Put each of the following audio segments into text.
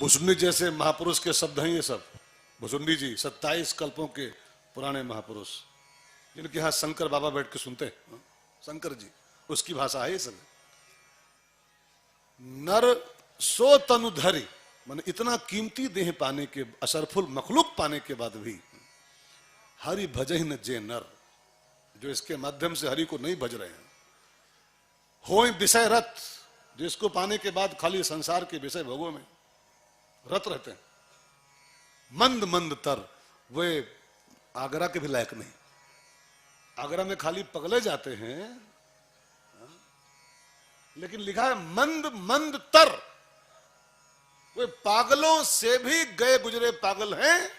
भुसुंडी जैसे महापुरुष के शब्द हैं ये सब। भुसुंडी जी 27 कल्पों के पुराने महापुरुष, जिनके यहाँ शंकर बाबा बैठ के सुनते हैं, शंकर जी, उसकी भाषा है ये सब। नर सो तनुधरी, माने इतना कीमती देह पाने के, असरफुल मखलूक पाने के बाद भी हरि भजहि न जे नर, जो इसके माध्यम से हरि को नहीं भज रहे हैं। होय विषय रत, जो इसको पाने के बाद खाली संसार के विषय भोगों में रत रहते हैं। मंद मंद तर, वे आगरा के भी लायक नहीं। आगरा में खाली पगले जाते हैं, लेकिन लिखा है मंद मंद तर, वे पागलों से भी गए गुजरे पागल हैं,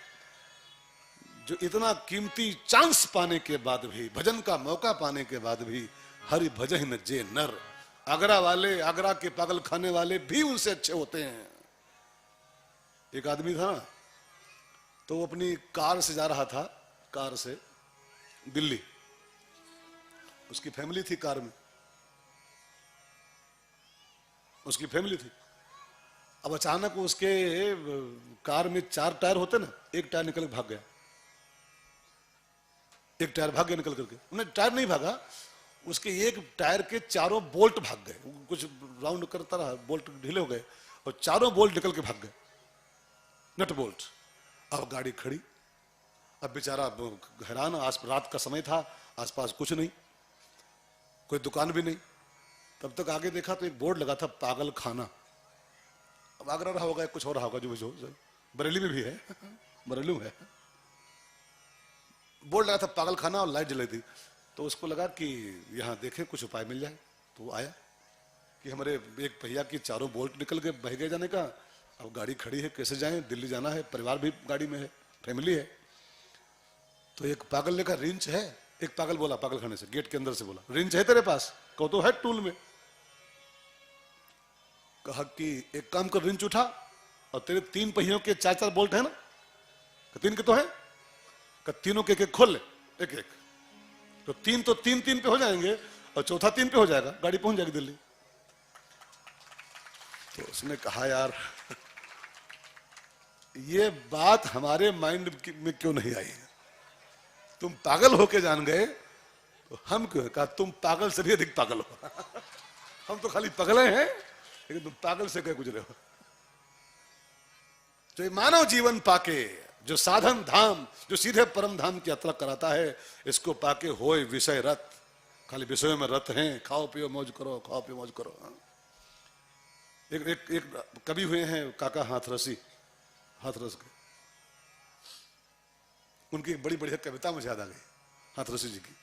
जो इतना कीमती चांस पाने के बाद भी, भजन का मौका पाने के बाद भी हरि भजहि न जे नर। आगरा वाले, आगरा के पागल खाने वाले भी उनसे अच्छे होते हैं। एक आदमी था ना, तो वो अपनी कार से जा रहा था, कार से दिल्ली, उसकी फैमिली थी कार में, उसकी फैमिली थी। अब अचानक उसके कार में 4 टायर होते ना, एक टायर निकल के भाग गया, एक टायर भाग गया निकल करके। उन्हें टायर नहीं भागा, उसके एक टायर के चारों बोल्ट भाग गए। कुछ राउंड करता रहा, बोल्ट ढीले हो गए और चारों बोल्ट निकल के भाग गए, नट बोल्ट। अब गाड़ी खड़ी, अब बेचारा हैरान, रात का समय था, आसपास कुछ नहीं, कोई दुकान भी नहीं। तब तक आगे देखा तो एक बोर्ड लगा था, पागल खाना। अब आगरा रहा होगा, कुछ और रहा होगा, जो बरेली में भी है, बरेली में है, बोर्ड लगा था पागल खाना और लाइट जलाई थी। तो उसको लगा कि यहाँ देखें कुछ उपाय मिल जाए। तो वो आया कि हमारे एक पहिया की चारों बोल्ट निकल के बह गए जाने का, अब गाड़ी खड़ी है, कैसे जाएं, दिल्ली जाना है, परिवार भी गाड़ी में है, फैमिली है। तो एक पागल ने कहा रिंच है, एक पागल बोला पागल खाने से, गेट के अंदर से बोला, रिंच है तेरे पास? कहो तो है टूल में। कहा कि एक काम कर, रिंच उठा और तेरे 3 पहियों के 4-4 बोल्ट है ना, 3 के तो है, तीनों के एक खोल ले, एक एक, तो 3 पे हो जाएंगे और चौथा 3 पे हो जाएगा, गाड़ी पहुंच जाएगी दिल्ली। तो उसने कहा यार ये बात हमारे माइंड में क्यों नहीं आई है, तुम पागल होके जान गए तो हम क्यों? कहा तुम पागल से भी अधिक पागल हो। हम तो खाली पगले हैं, लेकिन तुम पागल से कह गुजरे हो। तो मानव जीवन पाके, जो साधन धाम, जो सीधे परम धाम की यात्रा कराता है, इसको पाके होए विषय रत, खाली विषयों में रत हैं, खाओ पियो मौज करो, खाओ पियो मौज करो। एक कवि हुए हैं काका हाथरसी, हाथरस के, उनकी एक बड़ी बढ़िया कविता मुझे याद आ गई, हाथरसी जी की,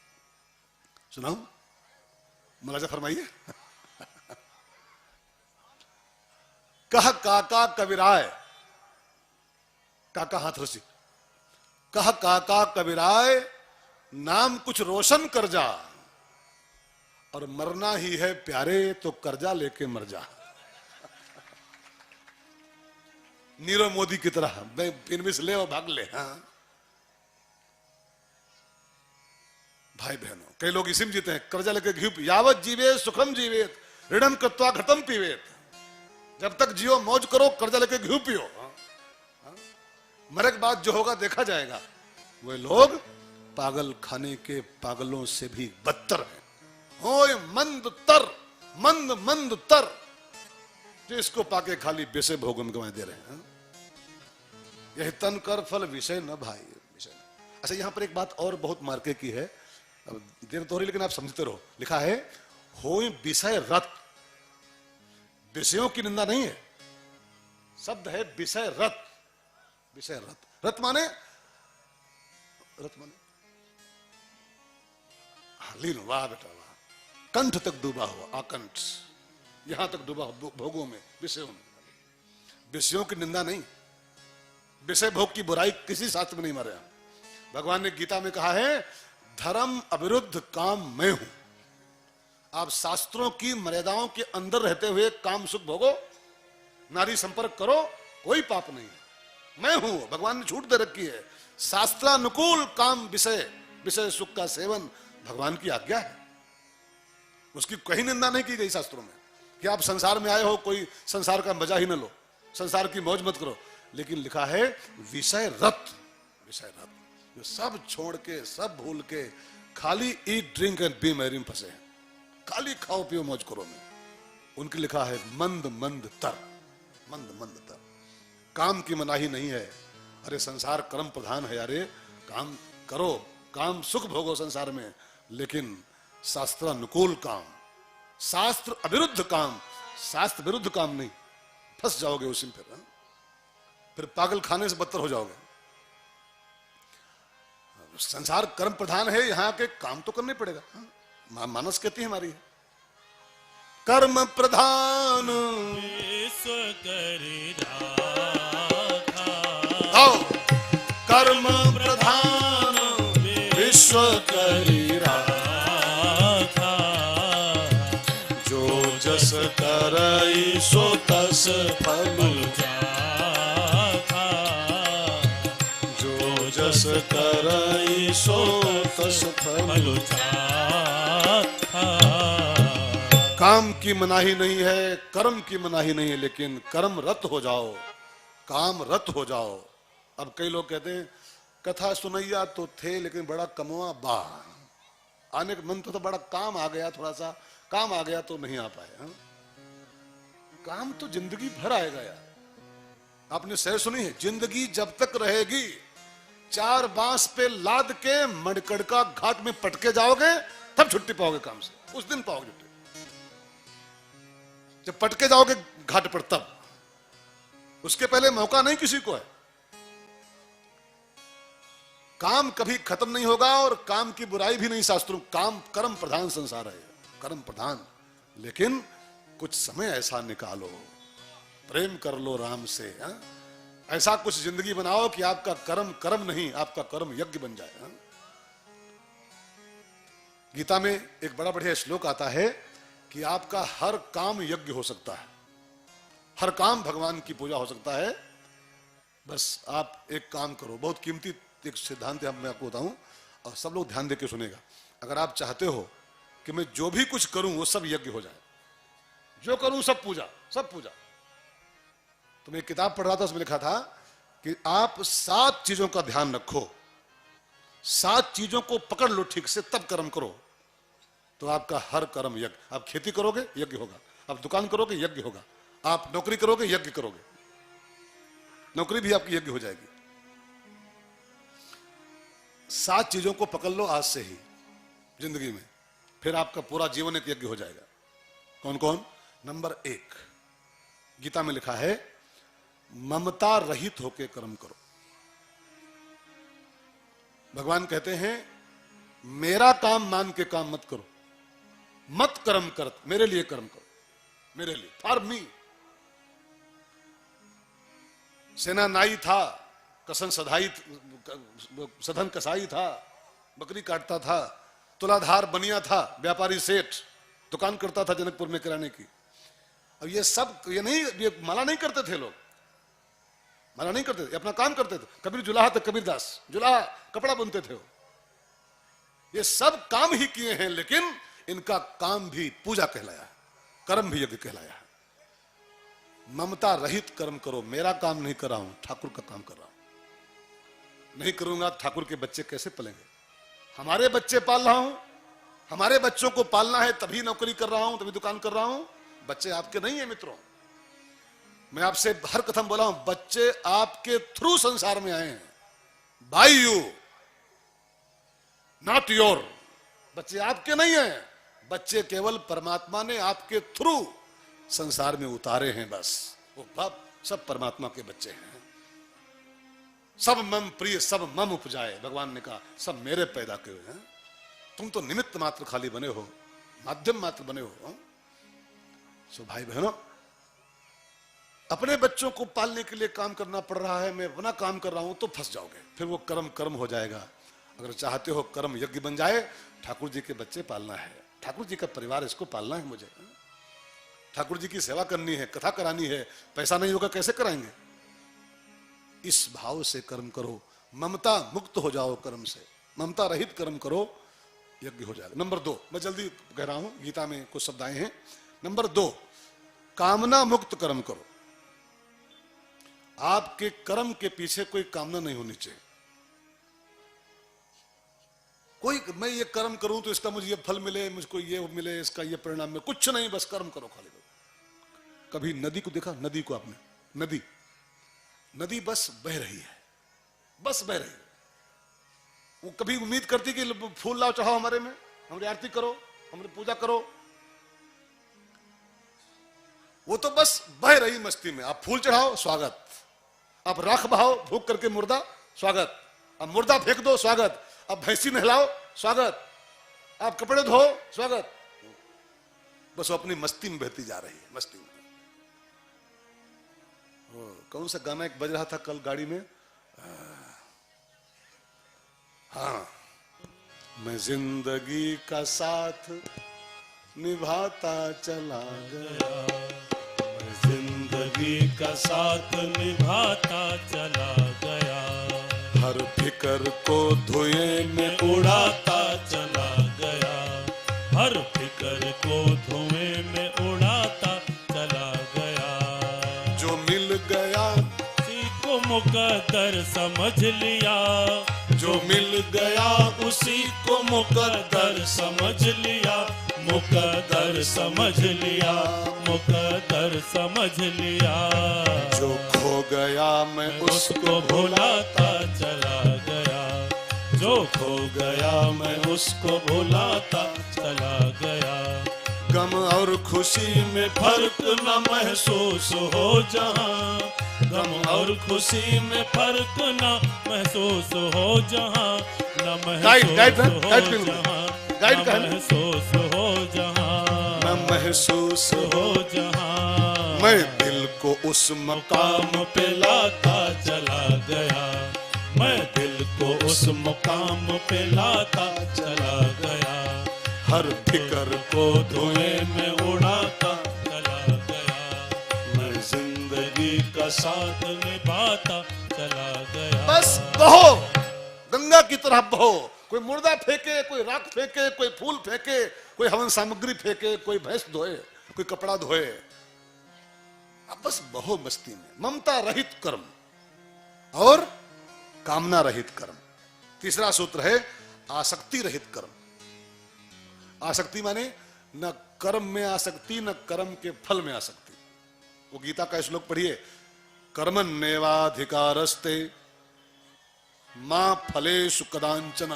सुनाऊं? मुलाजा फरमाइए। कह काका कविराय, काका हाथरसी, कह काका कविराय नाम कुछ रोशन कर जा, और मरना ही है प्यारे तो कर्जा लेके मर जा। नीरव मोदी की तरह इनमें से ले और भाग ले। हाँ भाई बहनों, कई लोग इसी में जीते हैं, कर्जा लेके घी, यावत जीवे सुखम जीवेत ऋणम कृत्वा घटम पीवेत। जब तक जियो मौज करो, कर्जा लेके घी पियो, मरे के बाद जो होगा देखा जाएगा। वे लोग पागल खाने के पागलों से भी बदतर हैं। होय मंद तर, मंद मंद तर, जो इसको पाके खाली विषय भोगन गंवा दे रहे हैं। यही तन कर फल विषय न भाई, विषय न। अच्छा, यहां पर एक बात और बहुत मार्के की है, अब देर तो हो रही लेकिन आप समझते रहो। लिखा है होय विषय रत, विषयों की निंदा नहीं है, शब्द है विषय रत, विषय रत। रत माने, रत माने लीन, वाह बेटा वाह, कंठ तक डूबा हुआ, आकंठ, यहां तक डूबा भोगों में, विषयों में। विषयों की निंदा नहीं, विषय भोग की बुराई किसी शास्त्र में नहीं मारे। भगवान ने गीता में कहा है धर्म अविरुद्ध काम मैं हूं। आप शास्त्रों की मर्यादाओं के अंदर रहते हुए काम सुख भोगो, नारी संपर्क करो, कोई पाप नहीं है, मैं हूं। भगवान ने छूट दे रखी है, शास्त्रानुकूल काम विषय, विषय सुख का सेवन भगवान की आज्ञा है, उसकी कहीं निंदा नहीं की गई शास्त्रों में कि आप संसार में आए हो, कोई संसार का मजा ही न लो। संसार की मौज मत करो, लेकिन लिखा है विषय रत, विषय रत, जो सब छोड़ के, सब भूल के खाली eat drink and B Mary में फंसे हैं, खाली खाओ पियो मौज करो में, उनके लिखा है मंद मंद तर, मंद मंद तर। काम की मनाही नहीं है। अरे संसार कर्म प्रधान है यारे, काम करो, काम सुख भोगो संसार में, लेकिन शास्त्र अनुकूल काम, शास्त्र अविरुद्ध काम, शास्त्र विरुद्ध काम नहीं, फंस जाओगे उसी में। फिर पागल खाने से बदतर हो जाओगे। संसार कर्म प्रधान है, यहां के काम तो करने पड़ेगा। मानस कहती है हमारी, कर्म प्रधान विश्व करि आओ, कर्म प्रधान विश्व करि राखा, जो जस करई सो तस फल जाखा, जो जस करई सो तस फल जाखा। काम की मनाही नहीं है, कर्म की मनाही नहीं है, लेकिन कर्म रत हो जाओ, काम रत हो जाओ। अब कई लोग कहते हैं कथा सुनैया तो थे लेकिन बड़ा कमवा बा, आने का मन तो बड़ा काम आ गया, थोड़ा सा काम आ गया तो नहीं आ पाए। हा? काम तो जिंदगी भर आएगा यार। आपने सह सुनी है, जिंदगी जब तक रहेगी, चार बांस पे लाद के मणकड़का घाट में पटके जाओगे तब छुट्टी पाओगे काम से, उस दिन पाओगे छुट्टी। जब पटके जाओगे घाट पर तब, उसके पहले मौका नहीं किसी को है। काम कभी खत्म नहीं होगा और काम की बुराई भी नहीं शास्त्रों, काम कर्म प्रधान संसार है, कर्म प्रधान। लेकिन कुछ समय ऐसा निकालो, प्रेम कर लो राम से, हा? ऐसा कुछ जिंदगी बनाओ कि आपका कर्म कर्म नहीं, आपका कर्म यज्ञ बन जाए। हा? गीता में एक बड़ा बढ़िया श्लोक आता है कि आपका हर काम यज्ञ हो सकता है, हर काम भगवान की पूजा हो सकता है। बस आप एक काम करो, बहुत कीमती एक सिद्धांत है, मैं आपको बताऊं और सब लोग ध्यान देकर सुनेगा। अगर आप चाहते हो कि मैं जो भी कुछ करूं वो सब यज्ञ हो जाए, जो करूं सब पूजा, सब पूजा। तो मैं एक किताब पढ़ रहा था, उसमें लिखा था कि आप 7 चीजों का ध्यान रखो, 7 चीजों को पकड़ लो ठीक से, तब कर्म करो, तो आपका हर कर्म यज्ञ। आप खेती करोगे यज्ञ होगा, आप दुकान करोगे यज्ञ होगा, आप नौकरी करोगे यज्ञ करोगे, नौकरी भी आपकी यज्ञ हो जाएगी। 7 चीजों को पकड़ लो आज से ही जिंदगी में, फिर आपका पूरा जीवन एक यज्ञ हो जाएगा। कौन कौन? नंबर 1 गीता में लिखा है, ममता रहित होकर कर्म करो। भगवान कहते हैं मेरा काम मान के काम मत करो, मत कर्म कर, मेरे लिए कर्म करो, मेरे लिए, फॉर मी। सेना नाई था, कसन सधाई, सधन कसाई था, बकरी काटता था, तुलाधार बनिया था, व्यापारी सेठ, दुकान करता था जनकपुर में किराने की। अब ये सब ये नहीं, ये माला नहीं करते थे लोग, माला नहीं करते थे, अपना काम करते थे। कबीर जुलाहा तो कबीर दास जुलाहा, कपड़ा बुनते थे वो। ये सब काम ही किए हैं, लेकिन इनका काम भी पूजा कहलाया, कर्म भी यज्ञ कहलाया। ममता रहित कर्म करो, मेरा काम नहीं कर रहा हूं, ठाकुर का काम कर रहा हूं। नहीं करूंगा ठाकुर के बच्चे कैसे पलेंगे? हमारे बच्चे पाल रहा हूं, हमारे बच्चों को पालना है, तभी नौकरी कर रहा हूं, तभी दुकान कर रहा हूं। बच्चे आपके नहीं है मित्रों, मैं आपसे हर कथम बोला हूं, बच्चे आपके थ्रू संसार में आए हैं, बाय यू, नॉट योर। बच्चे आपके नहीं हैं, बच्चे केवल परमात्मा ने आपके थ्रू संसार में उतारे हैं, बस। वो बाप सब परमात्मा के बच्चे हैं। सब मम प्रिय सब मम उपजाए, भगवान ने कहा सब मेरे पैदा किए हैं, तुम तो निमित्त मात्र खाली बने हो, माध्यम मात्र बने हो। सो भाई बहनों, अपने बच्चों को पालने के लिए काम करना पड़ रहा है, मैं अपना काम कर रहा हूं तो फंस जाओगे, फिर वो कर्म कर्म हो जाएगा। अगर चाहते हो कर्म यज्ञ बन जाए, ठाकुर जी के बच्चे पालना है, ठाकुर जी का परिवार, इसको पालना है मुझे, ठाकुर जी की सेवा करनी है, कथा करानी है, पैसा नहीं होगा कैसे कराएंगे? इस भाव से कर्म करो, ममता मुक्त हो जाओ कर्म से, ममता रहित कर्म करो, यज्ञ हो जाएगा। नंबर 2, मैं जल्दी कह रहा हूं, गीता में कुछ शब्द आए हैं। नंबर 2, कामना मुक्त कर्म करो। आपके कर्म के पीछे कोई कामना नहीं होनी चाहिए। कोई मैं ये कर्म करूं तो इसका मुझे ये फल मिले, मुझको ये मिले, इसका ये परिणाम मिले, कुछ नहीं, बस कर्म करो खाली। कभी नदी को देखा? नदी को आपने? नदी नदी बस बह रही है, बस बह रही है। वो कभी उम्मीद करती कि फूल लाओ चढ़ाओ हमारे में, हमारी आरती करो, हमारी पूजा करो। वो तो बस बह रही मस्ती में। आप फूल चढ़ाओ, स्वागत। आप राख बहाओ, भूख करके मुर्दा, स्वागत। अब मुर्दा फेंक दो, स्वागत। अब भैंसी नहलाओ, स्वागत। आप कपड़े धो, स्वागत। बस वो अपनी मस्ती में बहती जा रही है, मस्ती में। कौन सा गाना एक बज रहा था कल गाड़ी में? हाँ, मैं जिंदगी का साथ निभाता चला गया, मैं जिंदगी का साथ निभाता चला गया, हर फिकर को धुएं में उड़ाता चला गया, हर फिकर को धुएं में उड़ाता चला गया। जो मिल गया उसी को मुकद्दर समझ लिया, जो मिल गया उसी को मुकद्दर समझ लिया, मुकद्दर समझ लिया, मुकद्दर समझ लिया। जो खो गया मैं उसको भुलाता चला गया, जो खो गया मैं उसको भुलाता चला गया। गम और खुशी में फर्क न महसूस हो जहां, गम और खुशी में फर्क न महसूस हो जहां, न महसूस हो जहां, न महसूस हो जहां, मैं महसूस हो जहां। मैं दिल को उस मुकाम पे लाता चला गया, मैं दिल को उस मुकाम पे लाता चला गया, हर फिकर को धुएं में उड़ाता चला गया, मैं जिंदगी का साथ निभाता चला गया। बस बहो, गंगा की तरह बहो। कोई मुर्दा फेंके, कोई राख फेंके, कोई फूल फेंके, कोई हवन सामग्री फेंके, कोई भैंस धोए, कोई कपड़ा धोए। अब बस बहो मस्ती में। ममता रहित कर्म और कामना रहित कर्म। तीसरा सूत्र है आसक्ति रहित कर्म। आसक्ति माने न कर्म में आसक्ति, न कर्म के फल में आसक्ति। वो गीता का श्लोक पढ़िए, कर्मण्येवाधिकारस्ते मां फलेषु कदांचन।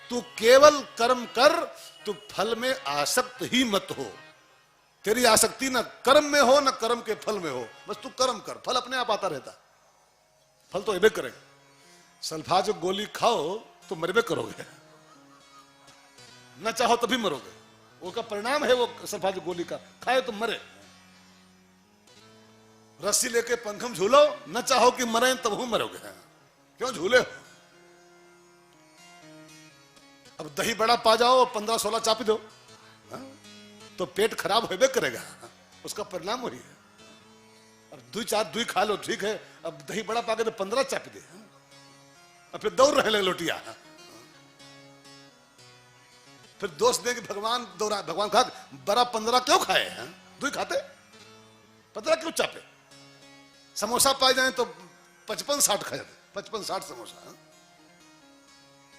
तू केवल कर्म कर, तू फल में आसक्त ही मत हो। तेरी आसक्ति न कर्म में हो, न कर्म के फल में हो। बस तू कर्म कर, फल अपने आप आता रहता। फल तो एबे करेगा। सल्फाज गोली खाओ तो मरबे करोगे, न चाहो तभी मरोगे। उसका परिणाम है वो सल्फाज गोली का, खाए तो मरे। रस्सी लेके पंखम झूलो, न चाहो कि मरे तब वो मरोगे। क्यों झूले हो? अब दही बड़ा पा जाओ, 15-16 चापी दो, तो पेट खराब होबे करेगा। उसका परिणाम वही है। अब 2-4 दूई खा लो, ठीक है। अब दही बड़ा पा के तो 15 चापी दे, और फिर दौड़ रहे लोटिया। फिर दोस्त दे कि भगवान दौड़ा, भगवान खा बड़ा 15 क्यों खाए? दूई खाते, 15 क्यों चापे? समोसा पाए जाए तो 55-60 खा जाते, 55-60 समोसा।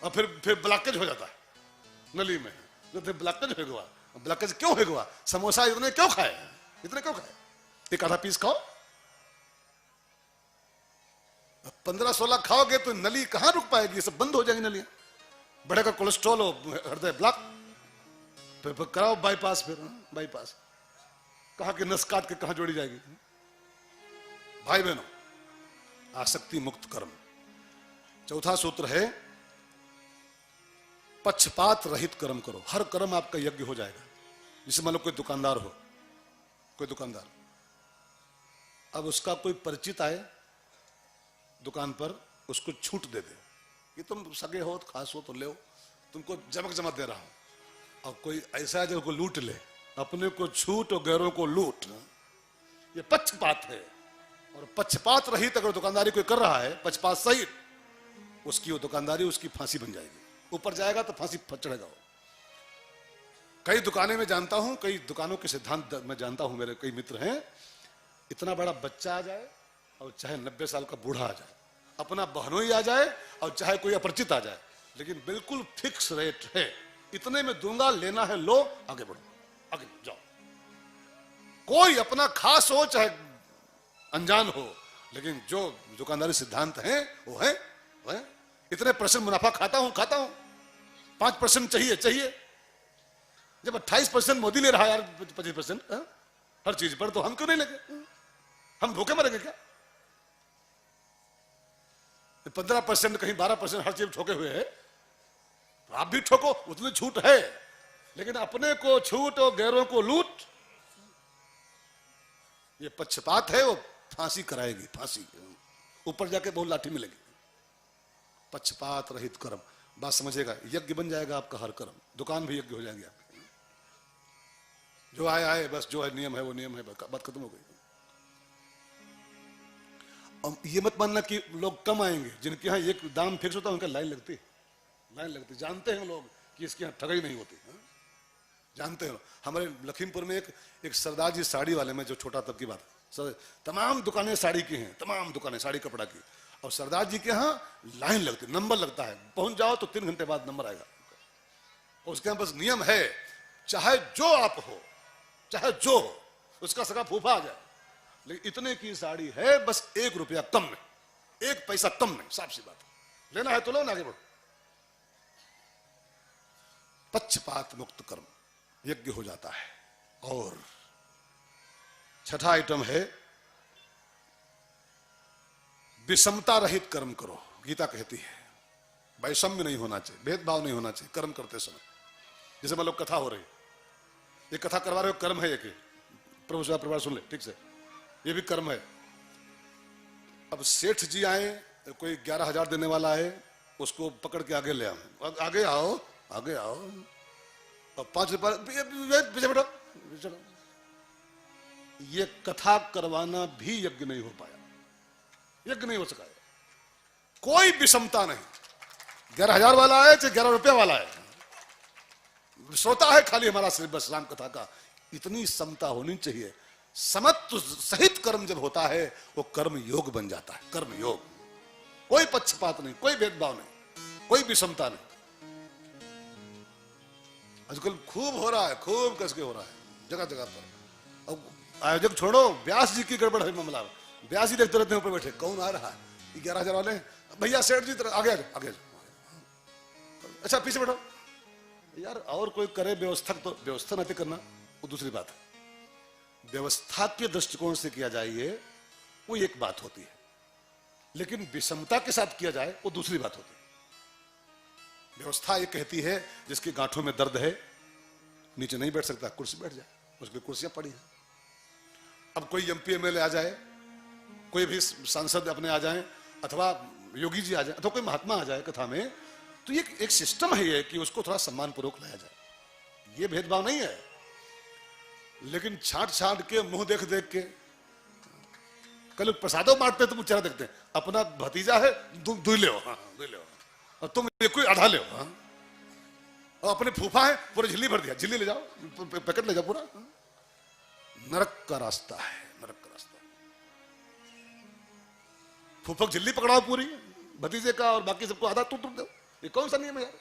और फिर ब्लॉकेज हो जाता है नली में। तो ब्लॉकेज हो गया। ब्लॉकेज क्यों हो गया? समोसा इतने क्यों खाए? इतने क्यों खाए? एक आधा पीस खाओ। 15-16 खाओगे तो नली कहां रुक पाएगी? सब बंद हो जाएगी नलियां। बढ़ेगा कोलेस्ट्रॉल हो, हृदय ब्लॉक। फिर कराओ बाईपास। फिर बाईपास कहा कि नस काट के कहां जोड़ी जाएगी? भाई बहनों, आसक्ति मुक्त कर्म। चौथा सूत्र है पक्षपात रहित कर्म करो। हर कर्म आपका यज्ञ हो जाएगा। जैसे मान लो कोई दुकानदार हो, कोई दुकानदार, अब उसका कोई परिचित आए दुकान पर, उसको छूट दे दे कि तुम सगे हो, खास हो तो ले, तुमको जमक जमक दे रहा हूं। और कोई ऐसा है जो को लूट ले, अपने को छूट और गैरों को लूट, ये पक्षपात है। और पक्षपात रहित अगर दुकानदारी कोई कर रहा है, पक्षपात सहित, उसकी वो दुकानदारी उसकी फांसी बन जाएगी। ऊपर जाएगा तो फांसी चढ़ेगा। कई दुकानें में जानता हूं, कई दुकानों के सिद्धांत मैं जानता हूं, मेरे कई मित्र हैं। इतना बड़ा बच्चा आ जाए, और चाहे 90 साल का बूढ़ा आ जाए, अपना बहनोई आ जाए और चाहे कोई अपरिचित आ जाए, लेकिन बिल्कुल फिक्स रेट है, इतने में दूंगा, लेना है लो, आगे बढ़ो, आगे जाओ। कोई अपना खास हो चाहे अनजान हो, लेकिन जो दुकानदारी सिद्धांत है वो है, इतने % मुनाफा खाता हूं 5% चाहिए। जब 28% मोदी ले रहा है यार, 25% हर चीज पर, तो हम क्यों नहीं लगे? हम भूखे मरेंगे क्या? 15% कहीं 12% हर चीज ठोके हुए है, तो आप भी ठोको, उतनी छूट है, लेकिन अपने को छूट और गैरों को लूट, ये पक्षपात है, वो फांसी कराएगी, फांसी, ऊपर जाके बहुत लाठी मिलेगी। पक्षपात रहित कर्म, बात समझेगा, यज्ञ बन जाएगा आपका हर कर्म, दुकान भी यज्ञ हो जाएगी आपकी। जो आए बस, जो है नियम है वो नियम है, बात खत्म हो गई। और ये मत मानना कि लोग कम आएंगे, जिनके यहाँ एक दाम फिक्स होता है उनका लाइन लगती, जानते हैं लोग कि इसके यहाँ ठगाई नहीं होती, जानते हैं। हमारे लखीमपुर में एक सरदार जी साड़ी वाले में, जो छोटा तब की बात, तमाम दुकानें साड़ी की हैं, तमाम दुकानें साड़ी कपड़ा की, और सरदार जी के यहाँ लाइन लगती, नंबर लगता है, पहुंच जाओ तो 3 घंटे बाद नंबर आएगा। उसके यहाँ बस नियम है, चाहे जो आप हो, चाहे जो हो, उसका सगा फूफा आ जाए, लेकिन इतने की साड़ी है, बस 1 रुपया कम नहीं, 1 पैसा कम नहीं, साफ सी बात। लेना है तो लो, ना आगे बढ़ो। पक्षपात मुक्त कर्म यज्ञ हो जाता है। और छठा आइटम है विषमता रहित कर्म करो। गीता कहती है वैषम्य नहीं होना चाहिए, भेदभाव नहीं होना चाहिए कर्म करते समय। जैसे मान लो कथा हो रही, ये कथा करवा रहे हो, कर्म है, ये प्रभु सेवा परिवार सुन ले ठीक से, ये भी कर्म है। अब सेठ जी आए, कोई 11,000 देने वाला है, उसको पकड़ के आगे ले आओ, आगे आओ, आगे आओ, और 5 रुपये बैठो, ये कथा करवाना भी यज्ञ नहीं हो पाया, यज्ञ नहीं हो सका। कोई विषमता नहीं, 11,000 वाला है चाहे 11 रुपया वाला है, सोता है खाली हमारा सिर्फ बस राम कथा का। इतनी समता होनी चाहिए। समत्व सहित कर्म जब होता है वो कर्म योग बन जाता है, कर्म योग। कोई पक्षपात नहीं, कोई भेदभाव नहीं, कोई विषमता नहीं। आजकल खूब हो रहा है, खूब कसके हो रहा है जगह जगह पर। अब आयोजक छोड़ो, व्यास जी की गड़बड़ है मामला। व्यास जी देखते रहते हैं ऊपर बैठे, कौन आ रहा है, 11,000 वाले, भैया सेठ जी आगे आगे आगे, अच्छा पीछे बैठो यार। और कोई करे व्यवस्था, तो व्यवस्था नहीं करना वो दूसरी बात है। व्यवस्था के दृष्टिकोण से किया जाए ये, वो एक बात होती है, लेकिन विषमता के साथ किया जाए वो दूसरी बात होती है। व्यवस्था ये कहती है जिसकी गांठों में दर्द है, नीचे नहीं बैठ सकता, कुर्सी बैठ जाए, उसकी कुर्सियां पड़ी हैं। अब कोई MP MLA आ जाए, कोई भी सांसद अपने आ जाए, अथवा योगी जी आ जाए, अथवा कोई महात्मा आ जाए कथा में, तो ये एक सिस्टम है ये कि उसको थोड़ा सम्मान पूर्वक लाया जाए। ये भेदभाव नहीं है, लेकिन छांट छांट के, मुंह देख देख के, कल प्रसादों बांटते तुम चेहरा देखते हैं, अपना भतीजा है दू ले, हाँ दू ले, और तुम ये कोई आधा ले, हाँ, और अपने फूफा है पूरा झिल्ली भर दिया, झिल्ली ले जाओ, पैकेट ले जाओ पूरा। नरक का रास्ता है, नरक का रास्ता। फूफक झिल्ली पकड़ाओ पूरी भतीजे का, और बाकी सबको आधा तुम दो, ये कौन सा नियम है यार?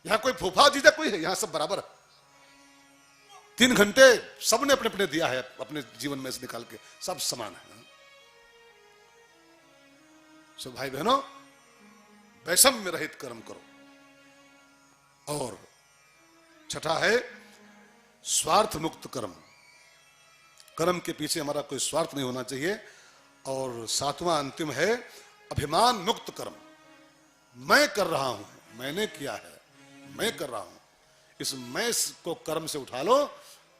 यहां कोई फूफा जीजा कोई है? यहां सब बराबर है। 3 घंटे सबने अपने अपने दिया है, अपने जीवन में से निकाल के, सब समान है। सब भाई बहनों, वैषम्य रहित कर्म करो। और छठा है स्वार्थ मुक्त कर्म। कर्म के पीछे हमारा कोई स्वार्थ नहीं होना चाहिए। और 7वां अंतिम है अभिमान मुक्त कर्म। मैं कर रहा हूं, मैंने किया है, मैं कर रहा हूं, इस मैं को कर्म से उठा लो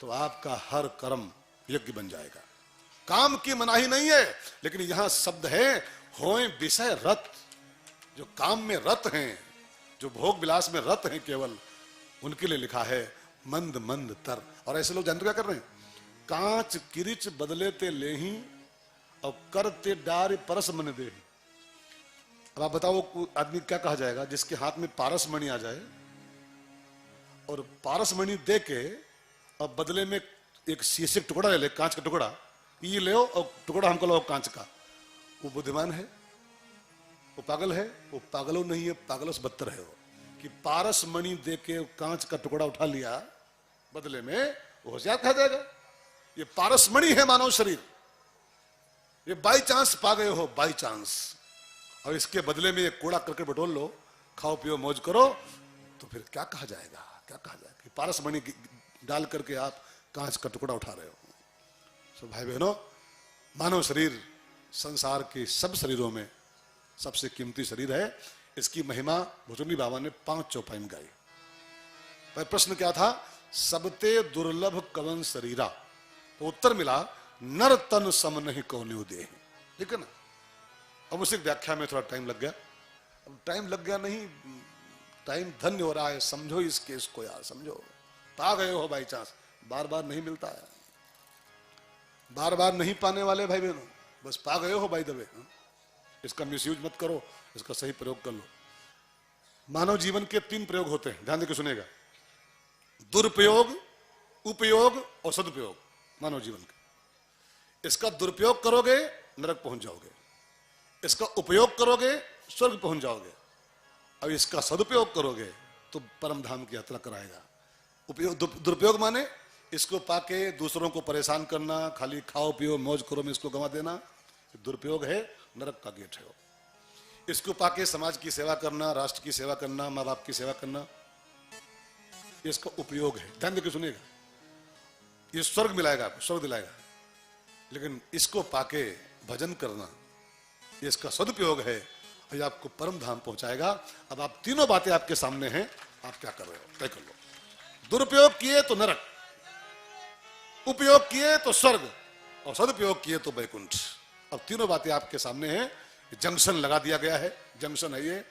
तो आपका हर कर्म यज्ञ बन जाएगा। काम की मनाही नहीं है, लेकिन यहां शब्द है होए विषय रत। जो काम में रत हैं, जो भोग विलास में रत हैं, केवल उनके लिए लिखा है मंद मंद तर। और ऐसे लोग जानते क्या कर रहे हैं? कांच किरिच बदले ते लेही और करते डार परस मन दे। अब आप बताओ आदमी क्या कहा जाएगा जिसके हाथ में पारस मणि आ जाए और पारस मणि दे के अब बदले में एक शीशे का टुकड़ा ले ले, कांच का टुकड़ा, ये ले और टुकड़ा हमको लो कांच का। वो बुद्धिमान है, वो पागल है? वो पागलों नहीं है, पागलों से बदतर है वो, कि पारस मणि दे के कांच का टुकड़ा उठा लिया बदले में, वो होशियार कहा जाएगा? ये पारस मणि है मानव शरीर, ये बाई चांस पा गए हो, बाई चांस, और इसके बदले में ये कूड़ा करकट बटोर लो, खाओ पियो मौज करो, तो फिर क्या कहा जाएगा? क्या कहा जाएगा कि पारस मणि डाल करके आप कांच का टुकड़ा उठा रहे हो? सो भाई बहनों, मानव शरीर संसार के सब शरीरों में सबसे कीमती शरीर है। इसकी महिमा भुजंगी बाबा ने 5 चौपाई में गाई। पर प्रश्न क्या था? सबते दुर्लभ कवन शरीरा, तो उत्तर मिला नर तन सम नहीं कौन्यु देह। ठीक है ना? अब उसी व्याख्या में थोड़ा टाइम लग गया। अब टाइम लग गया नहीं, टाइम धन्य हो रहा है, समझो इस केस को यार, समझो। पा गए हो बाई चांस, बार बार नहीं मिलता है, बार बार नहीं पाने वाले भाई बहनों, बस पा गए हो बाई दबे। इसका मिसयूज मत करो, इसका सही प्रयोग कर लो। मानव जीवन के 3 प्रयोग होते हैं, ध्यान देकर सुनेगा। दुरुपयोग, उपयोग और सदुपयोग मानव जीवन के। इसका दुरुपयोग करोगे नरक पहुंच जाओगे, इसका उपयोग करोगे स्वर्ग पहुंच जाओगे, और इसका सदुपयोग करोगे तो परम धाम की यात्रा कराएगा। उपयोग, दुरुपयोग माने इसको पाके दूसरों को परेशान करना, खाली खाओ पियो मौज करो में इसको गंवा देना, दुरुपयोग है, नरक का गेट है वो। इसको पाके समाज की सेवा करना, राष्ट्र की सेवा करना, माँ बाप की सेवा करना, इसका उपयोग है। ध्यान देकर सुनिएगा, ये स्वर्ग मिलाएगा आपको, स्वर्ग दिलाएगा। लेकिन इसको पाके भजन करना, ये इसका सदुपयोग है, और ये आपको परम धाम पहुंचाएगा। अब आप तीनों बातें आपके सामने हैं, आप क्या कर रहे हो तय कर लो। दुरुपयोग किए तो नरक, उपयोग किए तो स्वर्ग, और सदुपयोग किए तो वैकुंठ। अब तीनों बातें आपके सामने हैं। जंक्शन लगा दिया गया है, जंक्शन है ये,